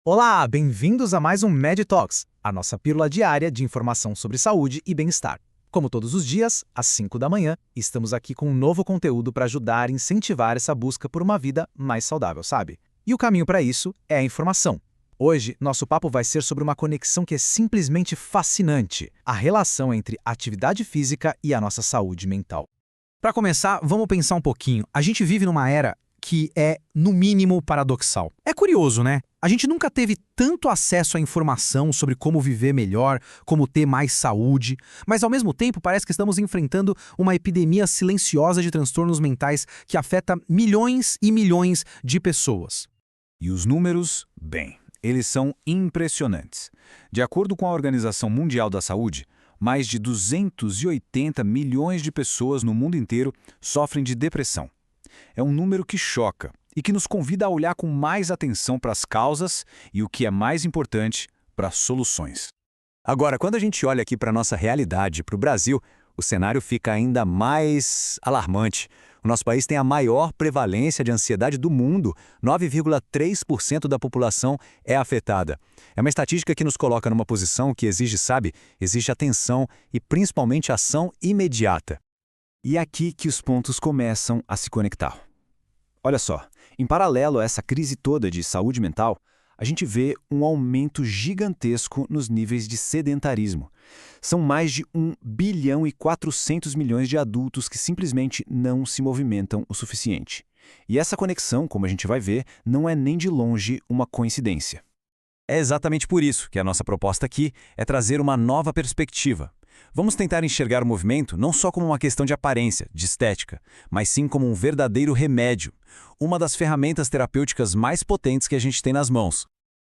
Olá, bem-vindos a mais um Med Talks, a nossa pílula diária de informação sobre saúde e bem-estar. Como todos os dias, às 5 da manhã, estamos aqui com um novo conteúdo para ajudar e incentivar essa busca por uma vida mais saudável, sabe? E o caminho para isso é a informação. Hoje, nosso papo vai ser sobre uma conexão que é simplesmente fascinante: a relação entre atividade física e a nossa saúde mental. Para começar, vamos pensar um pouquinho. A gente vive numa era que é, no mínimo, paradoxal. É curioso, né? A gente nunca teve tanto acesso à informação sobre como viver melhor, como ter mais saúde, mas ao mesmo tempo parece que estamos enfrentando uma epidemia silenciosa de transtornos mentais que afeta milhões e milhões de pessoas. E os números, bem, eles são impressionantes. De acordo com a Organização Mundial da Saúde, mais de 280 milhões de pessoas no mundo inteiro sofrem de depressão. É um número que choca e que nos convida a olhar com mais atenção para as causas e, o que é mais importante, para as soluções. Agora, quando a gente olha aqui para a nossa realidade, para o Brasil, o cenário fica ainda mais alarmante. O nosso país tem a maior prevalência de ansiedade do mundo. 9,3% da população é afetada. É uma estatística que nos coloca numa posição que exige atenção e principalmente ação imediata. E é aqui que os pontos começam a se conectar. Olha só, em paralelo a essa crise toda de saúde mental, a gente vê um aumento gigantesco nos níveis de sedentarismo. São mais de 1 bilhão e 400 milhões de adultos que simplesmente não se movimentam o suficiente. E essa conexão, como a gente vai ver, não é nem de longe uma coincidência. É exatamente por isso que a nossa proposta aqui é trazer uma nova perspectiva. Vamos tentar enxergar o movimento não só como uma questão de aparência, de estética, mas sim como um verdadeiro remédio, uma das ferramentas terapêuticas mais potentes que a gente tem nas mãos.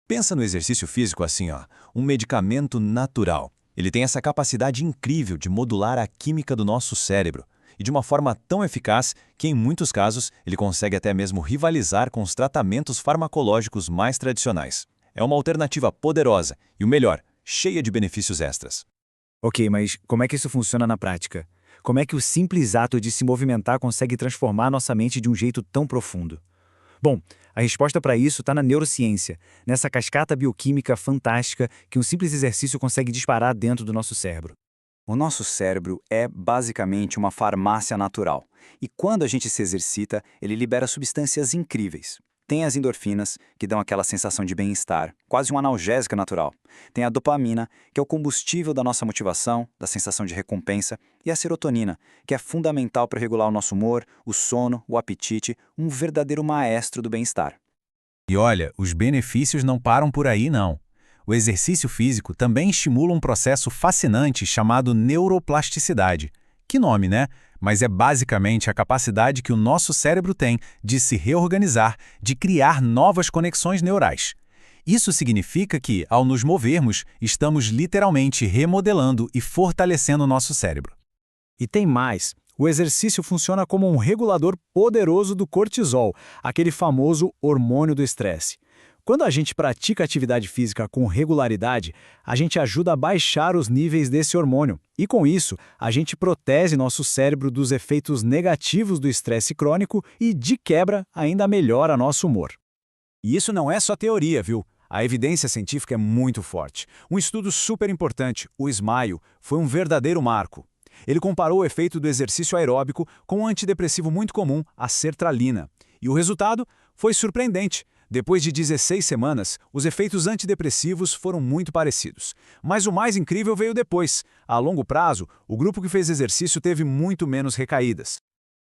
Pensa no exercício físico assim, um medicamento natural. Ele tem essa capacidade incrível de modular a química do nosso cérebro, e de uma forma tão eficaz que, em muitos casos, ele consegue até mesmo rivalizar com os tratamentos farmacológicos mais tradicionais. É uma alternativa poderosa e, o melhor, cheia de benefícios extras. Ok, mas como é que isso funciona na prática? Como é que o simples ato de se movimentar consegue transformar nossa mente de um jeito tão profundo? Bom, a resposta para isso está na neurociência, nessa cascata bioquímica fantástica que um simples exercício consegue disparar dentro do nosso cérebro. O nosso cérebro é basicamente uma farmácia natural. E quando a gente se exercita, ele libera substâncias incríveis. Tem as endorfinas, que dão aquela sensação de bem-estar, quase um analgésico natural. Tem a dopamina, que é o combustível da nossa motivação, da sensação de recompensa, e a serotonina, que é fundamental para regular o nosso humor, o sono, o apetite, um verdadeiro maestro do bem-estar. E olha, os benefícios não param por aí, não. O exercício físico também estimula um processo fascinante chamado neuroplasticidade. Que nome, né? Mas é basicamente a capacidade que o nosso cérebro tem de se reorganizar, de criar novas conexões neurais. Isso significa que, ao nos movermos, estamos literalmente remodelando e fortalecendo o nosso cérebro. E tem mais. O exercício funciona como um regulador poderoso do cortisol, aquele famoso hormônio do estresse. Quando a gente pratica atividade física com regularidade, a gente ajuda a baixar os níveis desse hormônio. E com isso, a gente protege nosso cérebro dos efeitos negativos do estresse crônico e, de quebra, ainda melhora nosso humor. E isso não é só teoria, viu? A evidência científica é muito forte. Um estudo super importante, o SMILE, foi um verdadeiro marco. Ele comparou o efeito do exercício aeróbico com um antidepressivo muito comum, a sertralina. E o resultado foi surpreendente. Depois de 16 semanas, os efeitos antidepressivos foram muito parecidos. Mas o mais incrível veio depois. A longo prazo, o grupo que fez exercício teve muito menos recaídas.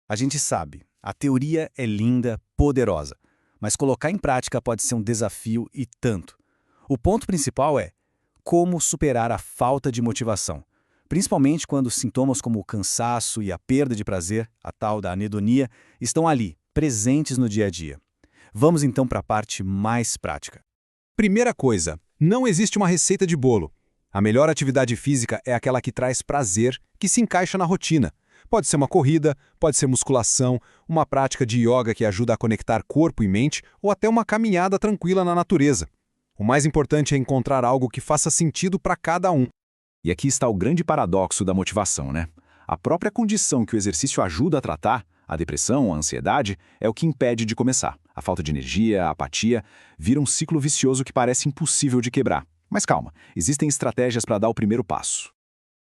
A gente sabe, a teoria é linda, poderosa, mas colocar em prática pode ser um desafio e tanto. O ponto principal é como superar a falta de motivação, principalmente quando sintomas como o cansaço e a perda de prazer, a tal da anedonia, estão ali, presentes no dia a dia. Vamos então para a parte mais prática. Primeira coisa, não existe uma receita de bolo. A melhor atividade física é aquela que traz prazer, que se encaixa na rotina. Pode ser uma corrida, pode ser musculação, uma prática de yoga que ajuda a conectar corpo e mente, ou até uma caminhada tranquila na natureza. O mais importante é encontrar algo que faça sentido para cada um. E aqui está o grande paradoxo da motivação, né? A própria condição que o exercício ajuda a tratar, a depressão, a ansiedade, é o que impede de começar. A falta de energia, a apatia, vira um ciclo vicioso que parece impossível de quebrar. Mas calma, existem estratégias para dar o primeiro passo.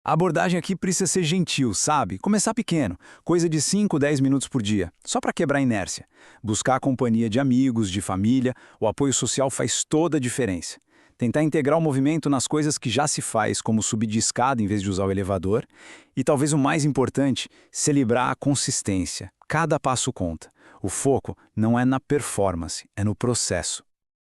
A abordagem aqui precisa ser gentil, sabe? Começar pequeno, coisa de 5, 10 minutos por dia, só para quebrar a inércia. Buscar a companhia de amigos, de família, o apoio social faz toda a diferença. Tentar integrar o movimento nas coisas que já se faz, como subir de escada em vez de usar o elevador. E talvez o mais importante, celebrar a consistência. Cada passo conta. O foco não é na performance, é no processo.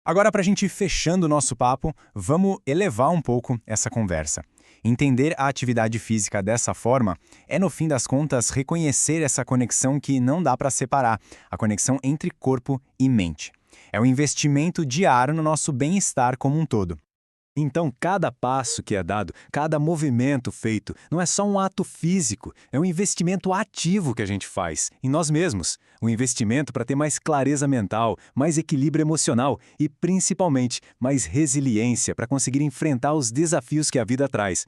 Agora, para a gente ir fechando o nosso papo, vamos elevar um pouco essa conversa. Entender a atividade física dessa forma é, no fim das contas, reconhecer essa conexão que não dá para separar, a conexão entre corpo e mente. É um investimento diário no nosso bem-estar como um todo. Então, cada passo que é dado, cada movimento feito, não é só um ato físico, é um investimento ativo que a gente faz, em nós mesmos. Um investimento para ter mais clareza mental, mais equilíbrio emocional e, principalmente, mais resiliência para conseguir enfrentar os desafios que a vida traz.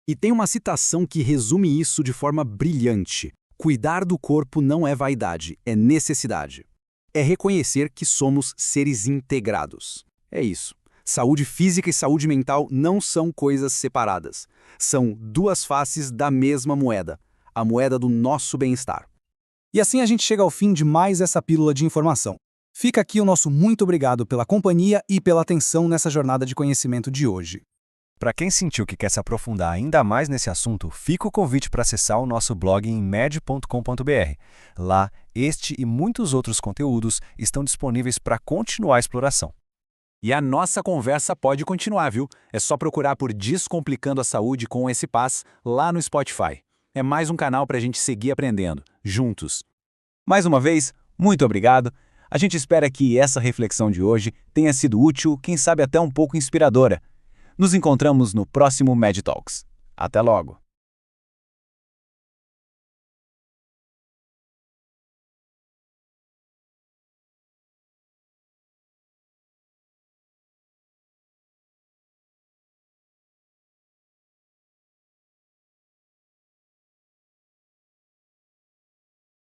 E tem uma citação que resume isso de forma brilhante. Cuidar do corpo não é vaidade, é necessidade. É reconhecer que somos seres integrados. É isso. Saúde física e saúde mental não são coisas separadas. São duas faces da mesma moeda, a moeda do nosso bem-estar. E assim a gente chega ao fim de mais essa pílula de informação. Fica aqui o nosso muito obrigado pela companhia e pela atenção nessa jornada de conhecimento de hoje. Para quem sentiu que quer se aprofundar ainda mais nesse assunto, fica o convite para acessar o nosso blog em med.com.br. Lá, este e muitos outros conteúdos estão disponíveis para continuar a exploração. E a nossa conversa pode continuar, viu? É só procurar por Descomplicando a Saúde com o Paz lá no Spotify. É mais um canal para a gente seguir aprendendo, juntos. Mais uma vez, muito obrigado. A gente espera que essa reflexão de hoje tenha sido útil, quem sabe até um pouco inspiradora. Nos encontramos no próximo Med Talks. Até logo!